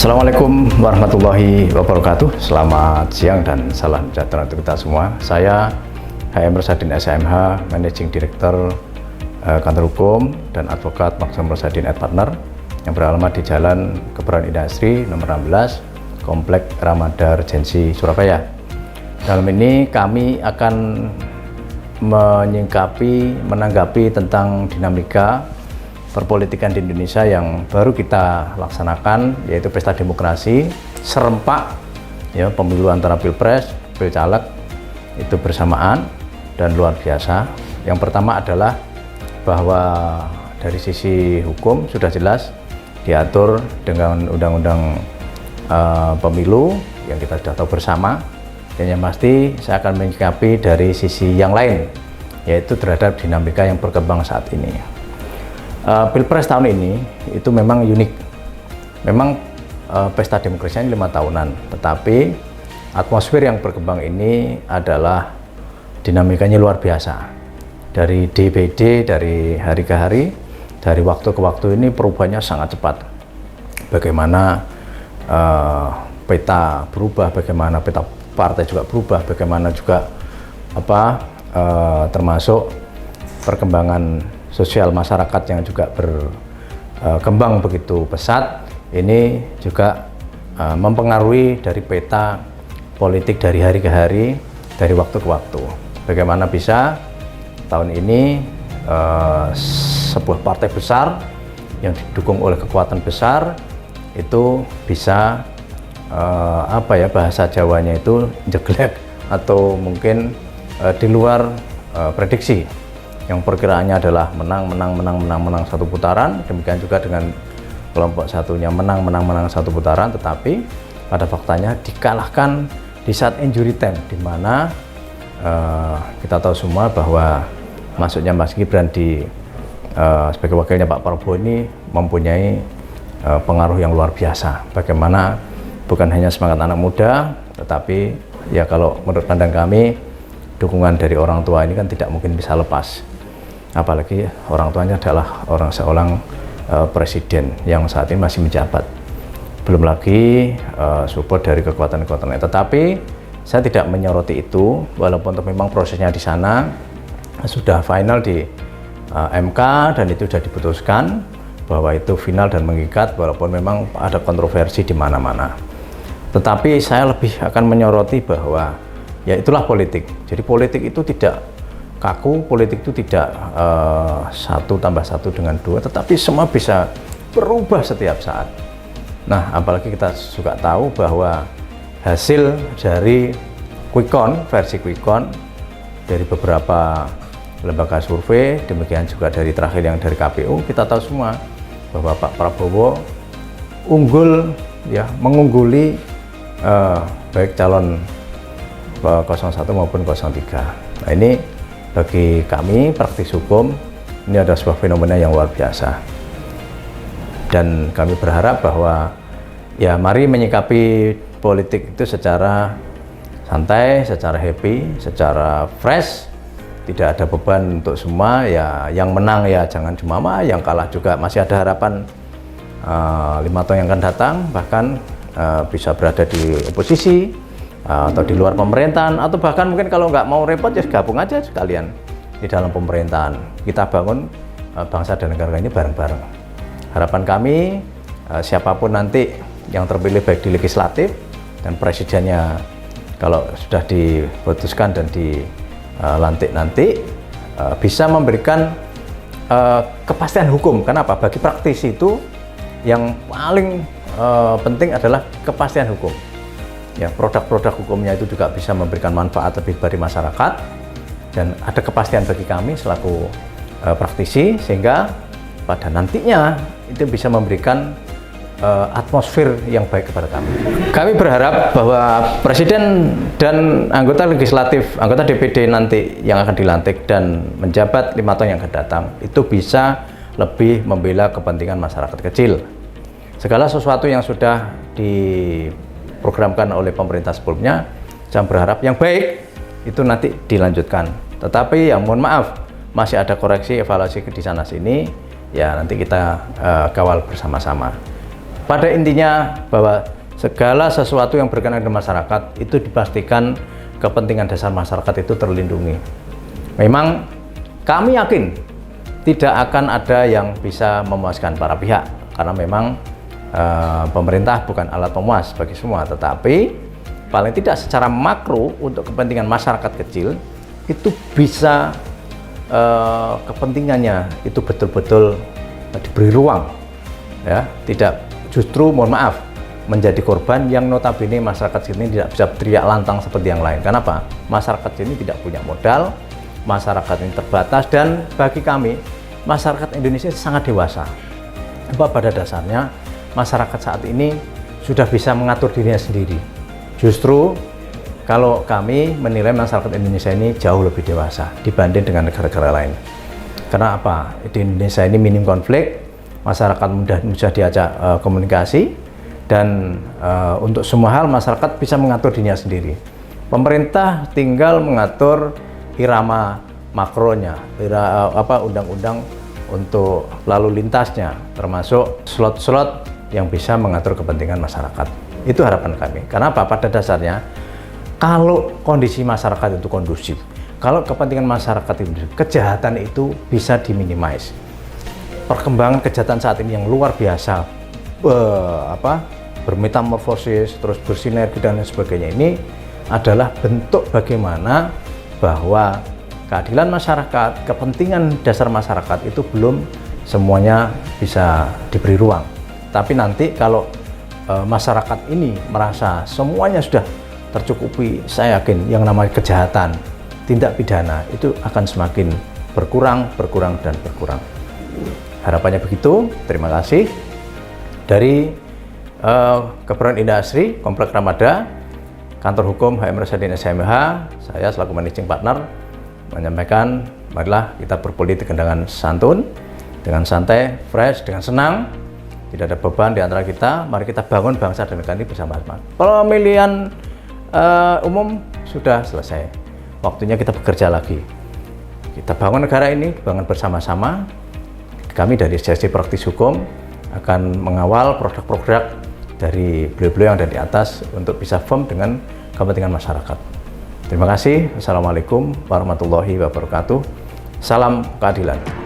Assalamualaikum warahmatullahi wabarakatuh. Selamat siang dan salam sejahtera untuk kita semua. Saya HM Rosadin SMH, Managing Director Kantor Hukum dan Advokat Maksum Rosadin & Partner yang beralamat di Jalan Kebayoran Industri nomor 16, Komplek Ramada Regensi, Surabaya. Dalam ini kami akan menanggapi tentang dinamika perpolitikan di Indonesia yang baru kita laksanakan, yaitu pesta demokrasi serempak, ya, pemilu antara pilpres, pilcaleg itu bersamaan dan luar biasa. Yang pertama adalah bahwa dari sisi hukum sudah jelas diatur dengan undang-undang pemilu yang kita sudah tahu bersama, dan yang pasti saya akan menyikapi dari sisi yang lain, yaitu terhadap dinamika yang berkembang saat ini. Pilpres tahun ini itu memang unik. Memang pesta demokrasi ini 5 tahunan, tetapi atmosfer yang berkembang ini adalah dinamikanya luar biasa. Dari DPD, dari hari ke hari, dari waktu ke waktu ini perubahannya sangat cepat. Bagaimana peta berubah, bagaimana peta partai juga berubah, bagaimana juga termasuk perkembangan sosial masyarakat yang juga berkembang begitu pesat, ini juga mempengaruhi dari peta politik dari hari ke hari, dari waktu ke waktu. Bagaimana bisa tahun ini sebuah partai besar yang didukung oleh kekuatan besar itu bisa bahasa Jawanya itu jeglek atau mungkin di luar prediksi. Yang perkiraannya adalah menang satu putaran, demikian juga dengan kelompok satunya menang satu putaran, tetapi pada faktanya dikalahkan di saat injury time, di mana kita tahu semua bahwa masuknya Mas Gibran sebagai wakilnya Pak Prabowo ini mempunyai pengaruh yang luar biasa. Bagaimana bukan hanya semangat anak muda, tetapi ya kalau menurut pandang kami, dukungan dari orang tua ini kan tidak mungkin bisa lepas. Apalagi orang tuanya adalah seorang presiden yang saat ini masih menjabat. Belum lagi support dari kekuatan-kekuatan lain. Tetapi saya tidak menyoroti itu, walaupun memang prosesnya di sana sudah final di MK dan itu sudah diputuskan bahwa itu final dan mengikat, walaupun memang ada kontroversi di mana-mana. Tetapi saya lebih akan menyoroti bahwa ya itulah politik. Jadi politik itu tidak kaku, politik itu tidak 1 tambah 1 dengan 2, tetapi semua bisa berubah setiap saat. Nah, apalagi kita juga tahu bahwa hasil dari versi quick count dari beberapa lembaga survei, demikian juga dari terakhir yang dari KPU, kita tahu semua bahwa Pak Prabowo mengungguli baik calon 01 maupun 03. Nah, ini bagi kami praktis hukum ini adalah sebuah fenomena yang luar biasa, dan kami berharap bahwa ya mari menyikapi politik itu secara santai, secara happy, secara fresh, tidak ada beban untuk semua. Ya yang menang ya jangan jumawa, yang kalah juga masih ada harapan 5 tahun yang akan datang, bahkan bisa berada di oposisi atau di luar pemerintahan, atau bahkan mungkin kalau nggak mau repot ya gabung aja sekalian di dalam pemerintahan. Kita bangun bangsa dan negara ini bareng-bareng. Harapan kami siapapun nanti yang terpilih baik di legislatif dan presidennya kalau sudah diputuskan dan dilantik nanti bisa memberikan kepastian hukum. Kenapa? Bagi praktisi itu yang paling penting adalah kepastian hukum. Ya, produk-produk hukumnya itu juga bisa memberikan manfaat lebih bagi masyarakat, dan ada kepastian bagi kami selaku praktisi, sehingga pada nantinya itu bisa memberikan atmosfer yang baik kepada kami. Kami berharap bahwa presiden dan anggota legislatif, anggota DPD nanti yang akan dilantik dan menjabat 5 tahun yang akan datang itu bisa lebih membela kepentingan masyarakat kecil. Segala sesuatu yang sudah diprogramkan oleh pemerintah sebelumnya, saya berharap yang baik itu nanti dilanjutkan. Tetapi yang mohon maaf, masih ada koreksi, evaluasi di sana sini, ya nanti kita kawal bersama-sama. Pada intinya bahwa segala sesuatu yang berkenaan dengan masyarakat itu dipastikan kepentingan dasar masyarakat itu terlindungi. Memang kami yakin tidak akan ada yang bisa memuaskan para pihak, karena memang pemerintah bukan alat pemuas bagi semua, tetapi paling tidak secara makro untuk kepentingan masyarakat kecil itu bisa kepentingannya itu betul-betul diberi ruang, ya, tidak justru mohon maaf menjadi korban yang notabene masyarakat sini tidak bisa teriak lantang seperti yang lain. Kenapa? Masyarakat sini tidak punya modal, masyarakat ini terbatas, dan bagi kami masyarakat Indonesia sangat dewasa. Pada dasarnya masyarakat saat ini sudah bisa mengatur dirinya sendiri. Justru kalau kami menilai masyarakat Indonesia ini jauh lebih dewasa dibanding dengan negara-negara lain. Karena apa? Di Indonesia ini minim konflik, masyarakat mudah diajak komunikasi, dan untuk semua hal masyarakat bisa mengatur dirinya sendiri. Pemerintah tinggal mengatur irama makronya, undang-undang untuk lalu lintasnya, termasuk slot-slot yang bisa mengatur kepentingan masyarakat. Itu harapan kami. Karena apa? Pada dasarnya kalau kondisi masyarakat itu kondusif, kalau kepentingan masyarakat itu, kejahatan itu bisa diminimais. Perkembangan kejahatan saat ini yang luar biasa, bermetamorfosis, terus bersinergi dan lain sebagainya, ini adalah bentuk bagaimana bahwa keadilan masyarakat, kepentingan dasar masyarakat itu belum semuanya bisa diberi ruang. Tapi nanti kalau masyarakat ini merasa semuanya sudah tercukupi, saya yakin yang namanya kejahatan, tindak pidana itu akan semakin berkurang, dan berkurang. Harapannya begitu. Terima kasih. Dari Keperluan Indah Asri, Komplek Ramada, Kantor Hukum HM Rosadin SMH, saya selaku Managing Partner menyampaikan, marilah kita berpolitik dengan santun, dengan santai, fresh, dengan senang, tidak ada beban di antara kita. Mari kita bangun bangsa dan negara ini bersama-sama. Pemilihan umum sudah selesai, waktunya kita bekerja lagi. Kita bangun negara ini, bangun bersama-sama. Kami dari Asosiasi Praktis Hukum akan mengawal produk-produk dari beliau-beliau yang ada di atas untuk bisa firm dengan kepentingan masyarakat. Terima kasih. Assalamualaikum warahmatullahi wabarakatuh. Salam keadilan.